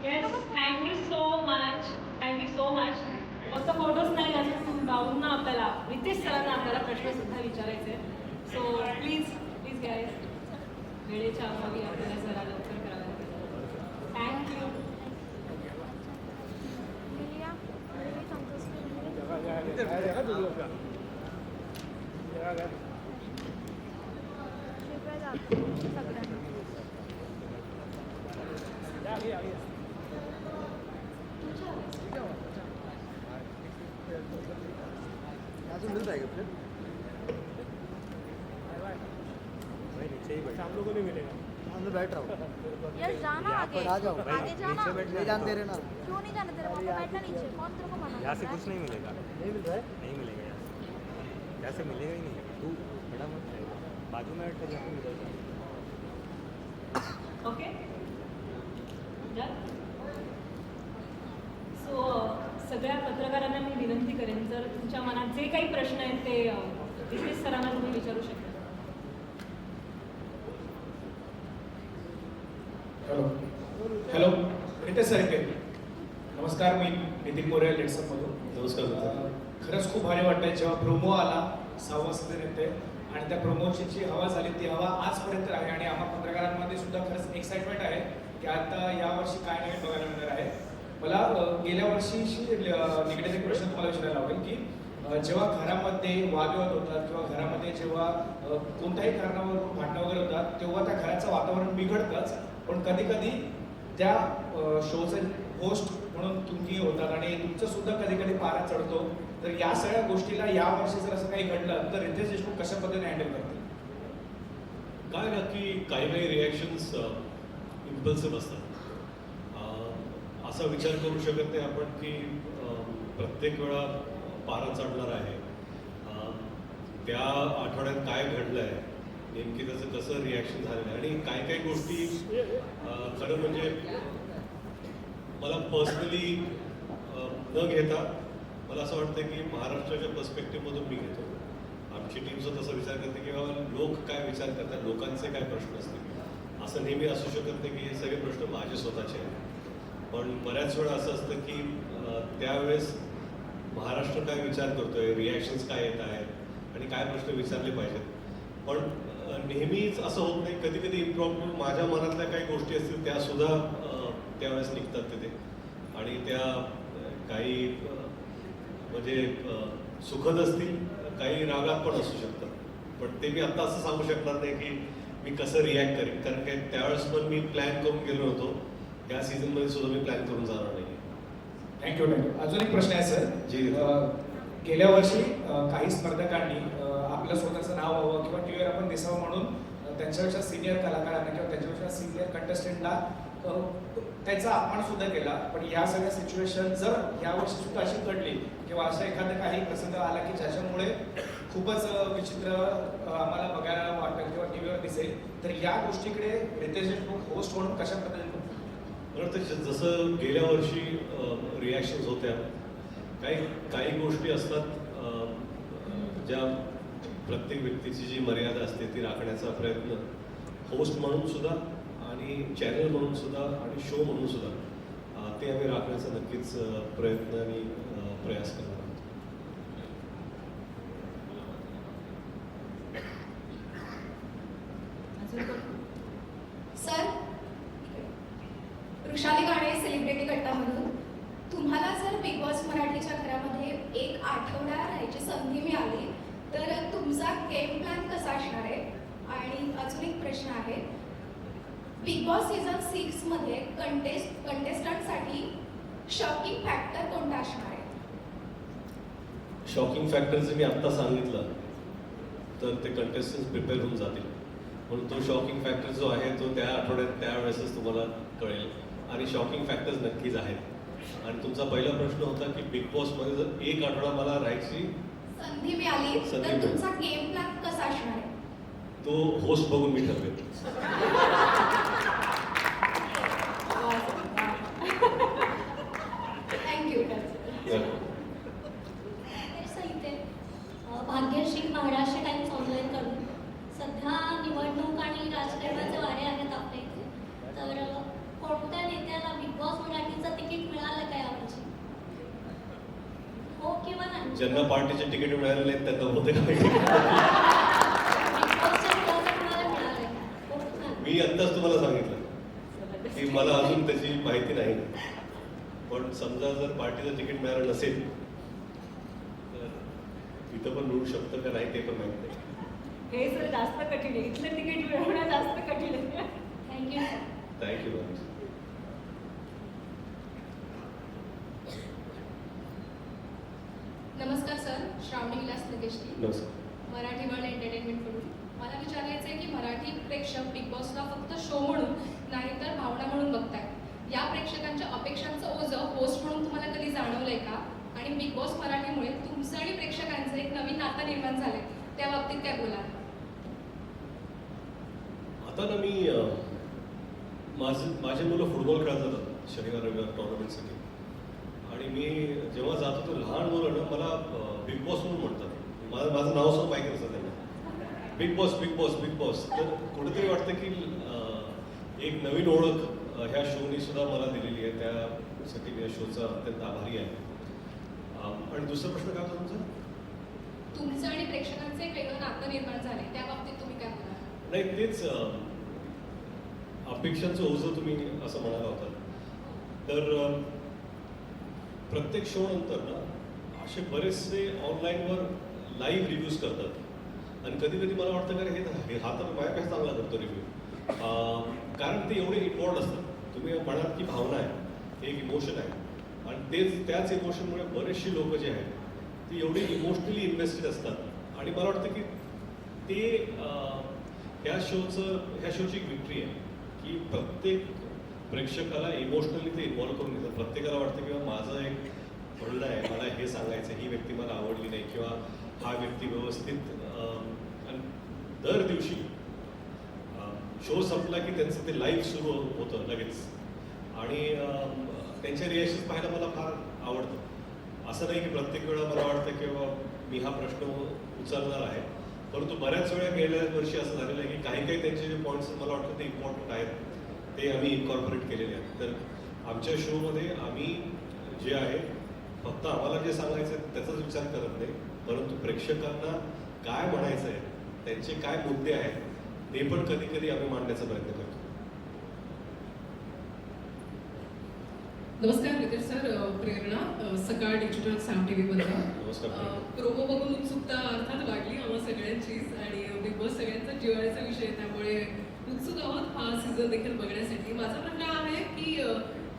Yes, thank you so much. Thank you so much. फक्त photos नाही अजून जाऊन ना आपल्याला रितेश सरांना आपल्याला प्रश्न सुद्धा विचारायचे. सो प्लीज प्लीज गाईज वेळेच्या अभावी आपल्याला जरा लवकर करावं लागेल. थँक्यू. मिल जाएगा फिर हम लोगों को नहीं मिलेगा. हम लोग बैठ रहा हूँ यस जाना आगे आ जाओ आगे जाना. नहीं जान दे रहे ना. क्यों नहीं जाना तेरे पापा बैठना नीचे. कौन तेरे को मना यहाँ से कर कुछ नहीं मिलेगा. नहीं मिल रहा है. नहीं मिलेगा यहाँ से. यहाँ से मिलेगा ही नहीं. तू खड़ा मत रहे. बाजू में बैठ जहाँ पे मिलेगा. ओके सो सगळ्या पत्रकारांना मी विनंती करेन जर तुमच्या मनात जे काही प्रश्न आहेत ते रितेश सरांना तुम्ही विचारू शकता. हॅलो हॅलो रितेश सर इथे. नमस्कार, मी नितीन मोरे लेट्सअपमधून. नमस्कार. खरंच खूप भारी वाटतंय जेव्हा प्रोमो आला 6 वाजता येते आणि त्या प्रोमोची जी हवा झाली ती हवा आजपर्यंत आहे आणि आम्हा पत्रकारांमध्ये सुद्धा खरंच एक्साइटमेंट आहे की आता यावर्षी काय नवीन बघायला मिळणार आहे. मला गेल्या वर्षीशी निगडीत एक प्रश्न तुम्हाला विचारायला आवडेल की जेव्हा घरामध्ये वादविवाद होतात किंवा घरामध्ये जेव्हा कोणत्याही कारणावरून भांडणं वगैरे होतात तेव्हा त्या घराचं वातावरण बिघडतंच, पण कधी कधी त्या शोचे होस्ट म्हणून तुम्ही होतात आणि तुमचं सुद्धा कधी कधी पारा चढतो. तर या सगळ्या गोष्टीला या वर्षी जर असं काही घडलं तर रितेश देशमुख कशा पद्धतीने हँडल करतील? काय ना की काही काही रिॲक्शन्स इम्पल्सिव्ह असतात. असा विचार करू शकत नाही आपण की प्रत्येक वेळा पारा चढणार आहे. त्या आठवड्यात काय घडलं आहे, नेमकी त्याचं कसं रिॲक्शन झालेलं आहे आणि काही काही गोष्टी खरं म्हणजे मला पर्सनली न घेता मला असं वाटतं की महाराष्ट्राच्या पर्स्पेक्टिव्हमधून मी घेतो. आमची टीमसुद्धा तसा विचार करते की बाबा लोक काय विचार करतात, लोकांचे काय प्रश्न असतील. असं नेहमी असू शकत नाही की हे सगळे प्रश्न माझे स्वतःचे आहेत. पण बऱ्याच वेळा असं असतं की त्यावेळेस महाराष्ट्र काय विचार करतोय, रिॲक्शन्स काय येत आहेत आणि काय प्रश्न विचारले पाहिजेत. पण नेहमीच असं होत नाही. कधी कधी इम्प्रॉम्प्टू माझ्या मनातल्या काही गोष्टी असतील त्यासुद्धा त्यावेळेस निघतात तिथे आणि त्या काही म्हणजे सुखद असतील, काही रागात पण असू शकतात. पण ते मी आत्ता असं सांगू शकणार नाही की मी कसं रिॲक्ट करेन, कारण काय त्यावेळेस पण मी प्लॅन करून गेलो होतो. या सीझनमध्ये सुद्धा मी प्लॅन करून जाणार नाही. Thank you thank you. अजून एक प्रश्न आहे सर. जी. गेल्या वर्षी काही स्पर्धकांनी आपलं स्वतःचं नाव व्हावं किंवा टीव्हीवर आपण दिसावं म्हणून त्यांच्यापेक्षा सिनियर कलाकारांना किंवा त्यांच्यापेक्षा सिनियर कंटेस्टंटला त्याचा अपमान सुद्धा केला. पण या सगळ्या सिच्युएशन जर यावर्षी सुद्धा अशी घडली किंवा असा एखादा काही प्रसंग आला की ज्याच्यामुळे खूपच विचित्र आम्हाला बघायला वाटेल किंवा टीव्हीवर दिसेल, तर या गोष्टीकडे रितेश देशमुख होस्ट म्हणून कशा पद्धतीने जसं गेल्या वर्षी रिॲक्शन्स होत्या, काही गोष्टी असतात ज्या प्रत्येक व्यक्तीची जी मर्यादा असते ती राखण्याचा प्रयत्न होस्ट म्हणून सुद्धा आणि चॅनल म्हणून सुद्धा आणि शो म्हणून सुद्धा ते आम्ही राखण्याचा नक्कीच प्रयत्न आणि प्रयास करणार आहोत. सर, वृषाली गाणे सेलिब्रिटी कट्टामधून तुम्हाला जर बिग बॉस मराठीच्या घरामध्ये एक आठवडा राहायची संधी मिळाली तर तुमचा गेम प्लॅन कसा असणार आहे? आणि अजून एक प्रश्न आहे, बिग बॉस सीझन 6 मध्ये कंटेस्टंटसाठी शॉकिंग फॅक्टर कोणता असणार आहे? शॉकिंग फॅक्टरचं मी आत्ता सांगितलं तर ते कंटेस्टंट्स प्रिपेअर होऊन जातील. म्हणून तो शॉकिंग फॅक्टर जो आहे तो त्या आठवड्यात त्यावेळेसच तुम्हाला कळेल आणि शॉकिंग फॅक्टर्स नक्कीच आहेत. आणि तुमचा पहिला प्रश्न होता की बिग बॉसमध्ये जर एक आठवडा मला राहायची संधी मिळाली तर तुमचा गेम प्लॅन कसा असणार आहे? तो होस्ट बघून मी ठरवेल. Thank you. Bhagyashree Maharashtra times online कडून सध्या निवडणूक आणि राजकारणाचे वारे आहेत आपल्या इथे, तर कोणत्या नेत्याला बिग बॉस मराठी ज्यांना पार्टीचे तिकीट मिळाले नाहीत त्यांना होते का माहिती? बिग बॉसच्या मुलाला कोणाला मिळालंय? खूप छान. मी आत्ताच तुम्हाला सांगितलं की मला अजून त्याची माहिती नाही. पण समजा जर पार्टीचं तिकीट मिळालं नसेल तर इथं पण मिळू शकतं का नाही ते पण माहिती नाही. हे सर जास्त कठीण आहे. इथलं तिकीट मिळवणं जास्त कठीण आहे. Thank you sir. Thank you ma'am. नमस्कार सर, श्रावणी विलास नगेशनी, नमस्कार. मराठी वर्ल्ड एंटरटेनमेंटकडून. मला विचारायचं आहे की मराठी प्रेक्षक बिग बॉसला फक्त शो म्हणून नाही तर भावना म्हणून बघतायत. या प्रेक्षकांच्या अपेक्षांचं ओझं होस्ट म्हणून तुम्हाला कधी जाणवलंय का? आणि बिग बॉस मराठीमुळे तुमचं आणि प्रेक्षकांचं एक नवीन नातं निर्माण झालंय, त्या बाबतीत काय बोला? आता ना मी माझे मुलं फुटबॉल खेळत जातात शनिवार रविवार टुर्नामेंटसाठी. आणि मी जेव्हा जातो तर लहान मुलं ना मला बिग बॉस म्हणून म्हणतात. माझं नाव सुद्धा माहिती नसतं त्यांना. Big boss big boss big boss. तर कुठेतरी वाटतं की एक नवीन ओळख ह्या शोनी सुद्धा मला दिलेली आहे. त्यासाठी मी या शोचा अत्यंत आभारी आहे. आणि दुसरा प्रश्न काय होता तुमचा? तुमचं आणि प्रेक्षकांचं एक वेगळं नातं निर्माण झालंय, त्या बाबतीत तुम्ही काय बोला? नाही तेच अपेक्षांचं ओझं तुम्ही असं म्हणाला होता. तर प्रत्येक शो नंतर ना असे बरेचसे ऑनलाईनवर लाईव्ह रिव्ह्यूज करतात. आणि कधी कधी मला वाटतं का हे हा तर माझ्यापेक्षा चांगला करतो रिव्ह्यू. कारण ते एवढे इन्वॉल्ड असतात. तुम्ही म्हणाल की भावना आहे, एक इमोशन आहे. आणि त्याच इमोशनमुळे बरेचशी लोक जे आहेत ती एवढी इमोशनली इन्व्हेस्टेड असतात. आणि मला वाटतं की ते ह्या शोची एक विक्री आहे की प्रत्येक प्रेक्षकाला इमोशनली ते इन्व्हॉल्व करून घेतात. प्रत्येकाला वाटतं किंवा माझं एक म्हणणं आहे, मला हे सांगायचं, ही व्यक्ती मला आवडली नाही किंवा हा व्यक्ती व्यवस्थित. आणि दर दिवशी शो संपला की त्यांचं ते लाईव्ह सुरू होतं लगेच. आणि त्यांच्या रिॲक्शन्स पाहायला मला फार आवडतं. असं नाही की प्रत्येक वेळा मला वाटतं किंवा मी हा प्रश्न उचलणार आहे. परंतु बऱ्याच वेळा गेल्या वर्षी असं झालेलं आहे की काही त्यांचे जे पॉईंट्स मला वाटतं ते इम्पॉर्टंट आहेत ते आम्ही इन्कॉर्पोरेट केलेले आहेत. तर आमच्या शोमध्ये आम्ही जे आहे फक्त आम्हाला जे सांगायचं आहे त्याचाच विचार करत नाही, परंतु प्रेक्षकांना काय म्हणायचं आहे, त्यांचे काय मुद्दे आहेत ते पण कधी कधी आम्ही मांडण्याचा प्रयत्न करतो. नमस्कार रितेश सर, प्रेरणा, सकाळ डिजिटल साम टी व्हीमध्ये. नमस्कार. प्रोमो बघून उत्सुकता अर्थात वाढली आम्हा सगळ्यांचीच. आणि बिग बॉस सगळ्यांचा जिव्हाळ्याचा विषय, त्यामुळे उत्सुक आहोत हा सीझन देखील बघण्यासाठी. माझा प्रश्न आहे की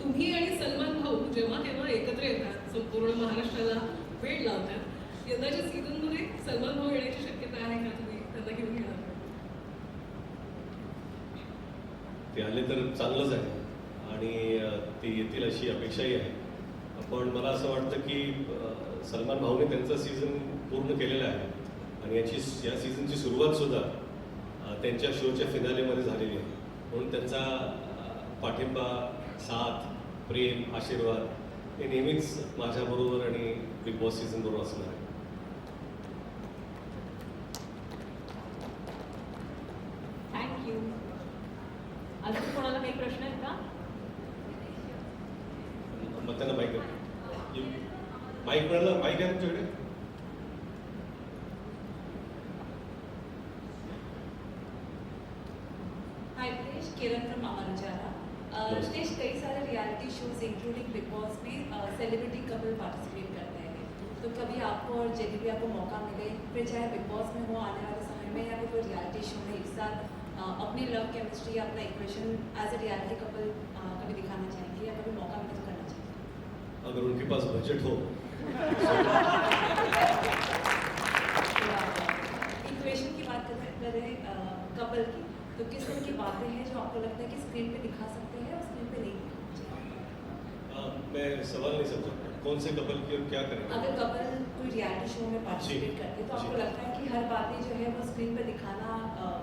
तुम्ही आणि सलमान भाऊ जेव्हा केव्हा एकत्र येतात, संपूर्ण महाराष्ट्राला वेळ लावतात, यंदाच्या सीझनमध्ये सलमान भाऊ येण्याची शक्यता आहे का? तुम्ही त्यांना घेऊन येणार? ते आले तर चांगलंच आहे आणि ते येतील अशी अपेक्षाही आहे. पण मला असं वाटतं की सलमान भाऊने त्यांचा सीझन पूर्ण केलेला आहे आणि या सीझनची सुरुवात सुद्धा त्यांच्या शोच्या फिनालेमध्ये झालेली आहे. म्हणून त्यांचा पाठिंबा, साथ, प्रेम, आशीर्वाद हे नेहमीच माझ्याबरोबर आणि बिग बॉस सीझन बरोबर असणार आहे. थँक्यू. अजून कोणाला काही प्रश्न आहेत का? मग त्यांना माईक मिळाला. माईक आहे तुमच्याकडे? हाय रितेश, किरण फ्रॉम अमरजारा. रितेश, कई सारे reality shows including big boss में सेलिब्रिटी कपल पार्टिसिपेट करते हैं. तो कभी आपको और जब भी आपको मौका मिले, फिर चाहे बिग बॉस में हो आने वाले समय में या फिर कोई रियलिटी शो में एक साथ अपनी लव केमिस्ट्री, अपना equation as a reality couple कभी दिखाना चाहेंगे या कभी मौका मिले तो करना चाहेंगे? अगर उनके पास बजट हो. इक्वेशन की बात करें कपल की, तो किस तरह की बातें हैं जो आपको लगता है कि स्क्रीन पे दिखा सकते हैं और स्क्रीन पे नहीं दिखा? मैं सवाल नहीं समझा. कौन से कपल की और क्या करेंगे? अगर कपल कोई रियलिटी शो में पार्टिसिपेट करते हैं तो आपको लगता है कि हर बातें जो है वो स्क्रीन पे दिखाना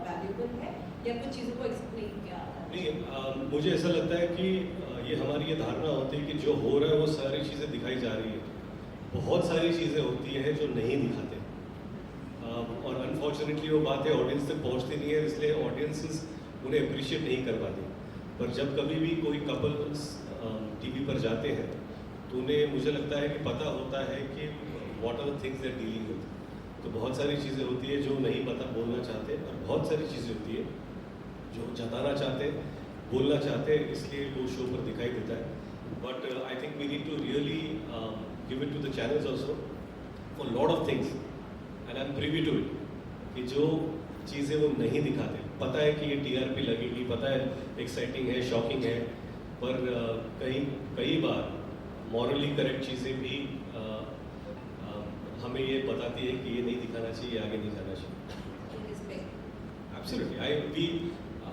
वैल्यूएबल है या कुछ चीज़ों को एक्सप्लेन किया? नहीं, मुझे ऐसा लगता है कि ये हमारी ये धारणा होती है कि जो हो रहा है वो सारी चीज़ें दिखाई जा रही है. बहुत सारी चीज़ें होती हैं जो नहीं दिखाते और अनफॉर्चुनेटली वो बातें ऑडियंस तक पहुंचती नहीं है, इसलिए ऑडियंसेस उन्हें अप्रिशिएट नहीं कर पाती. पर जब कभी भी कोई कपल्स टीवी पर जाते हैं तो उन्हें मुझे लगता है कि पता होता है कि what are the things they are dealing with. तो बहुत सारी चीज़ें होती है जो नहीं पता बोलना चाहते, और बहुत सारी चीज़ें होती है जो जताना चाहते, बोलना चाहते, इसलिए वो शो पर दिखाई देता है. But I think we need to really give it to the channels also for lot of things, and I am privy to it, कि जो चीज़ें वो नहीं दिखाते. पता है कि ये TRP लगेगी, पता है एक्साइटिंग है, शॉकिंग है, पर कई बार मॉरली करेक्ट चीज़ें भी हमें ये बताती है कि ये नहीं दिखाना चाहिए, आगे नहीं जाना चाहिए. एब्सोल्युटली.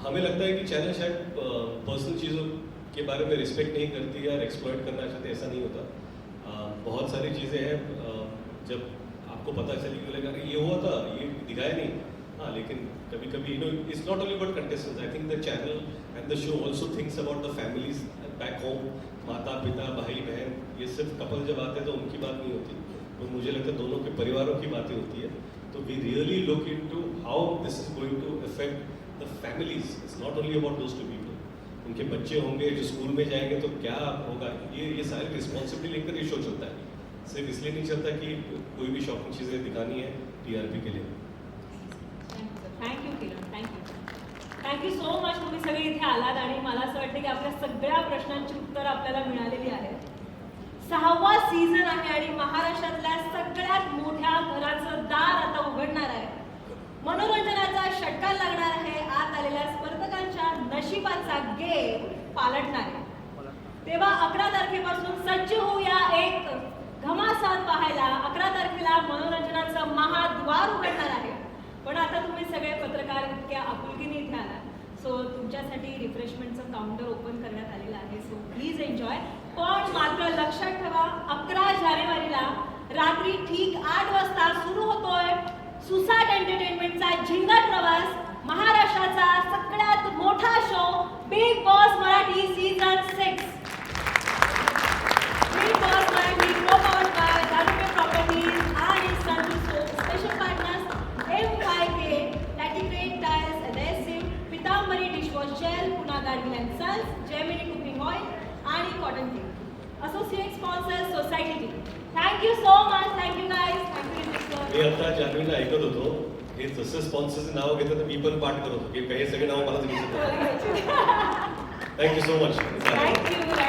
हमें लगता है कि चैनल शायद पर्सनल चीज़ों के बारे में रिस्पेक्ट नहीं करती या एक्सप्लॉइट करना चाहते, ऐसा नहीं होता. बहुत सारी चीज़ें हैं जब आपको पता चली कि लगा ये हुआ था, ये दिखाया नहीं. हाँ, लेकिन कभी कभी it's not only about contestants. I think the channel and the show also thinks about the families back home, माता पिता भाई बहन. ये सिर्फ कपल जब आते हैं तो उनकी बात नहीं होती, तो मुझे लगता है दोनों के परिवारों की बातें होती है. तो we really look into how this is going to affect the families. It's not only about those two people. उनके बच्चे होंगे जो स्कूल में जाएंगे तो क्या होगा, ये सारी रिस्पॉन्सिबिलिटी लेकर ये शो चलता है. सिर्फ इसलिए नहीं चलता कि कोई भी शॉकिंग चीज़ें दिखानी है TRP के लिए. थँक्यू किरण, थँक्यू सो मच. तुम्ही सगळे इथे आलात आणि मला असं वाटतं की आपल्या सगळ्या प्रश्नांची उत्तरं आपल्याला मिळालेली आहेत. 6वा सीझन आहे आणि महाराष्ट्रातल्या सगळ्यात मोठ्या घराचं दार आता उघडणार आहे. मनोरंजनाचा षटकार लागणार आहे. आत आलेल्या स्पर्धकांच्या नशिबाचा गेम पालटणार आहे. तेव्हा 11 तारखेपासून सज्ज होऊया एक घमासान पाहायला. 11 तारखेला मनोरंजनाचं महाद्वार उघडणार आहे. पण आता तुम्ही सगळे पत्रकार इतक्या आपुलकीने इथे आलात, सो तुमच्यासाठी रिफ्रेशमेंटचं काउंटर ओपन करण्यात आलेलं आहे. So please enjoy. पण मात्र लक्षात ठेवा, 11 जानेवारीला रात्री ठीक 8 वाजता सुरू होतोय सुसाट एंटरटेनमेंटचा झिंगट प्रवास. महाराष्ट्राचा सगळ्यात मोठा show Bigg Boss Marathi season 6. Bigg Boss Marathi प्रोपावर्ड बाय दारुपे प्रॉपर्टीज आणि Santoor soap. Special partners MYK, Latigate Tiles Adhesive, Pitambari dishwash gel, पुन्हा Gadgil and Sons, Gemini cooking oil आणि cotton cake. Associate sponsor Society Tea. Thank you so much. Thank you guys. Thank you. मी आता जान्हवीला ऐकत होतो, हे जसं स्पॉन्सरचं नाव घेतं तर मी पण पाठ करत होतो की काही सगळे नाव मला घ्यायचं. Thank you so much. थँक्यू.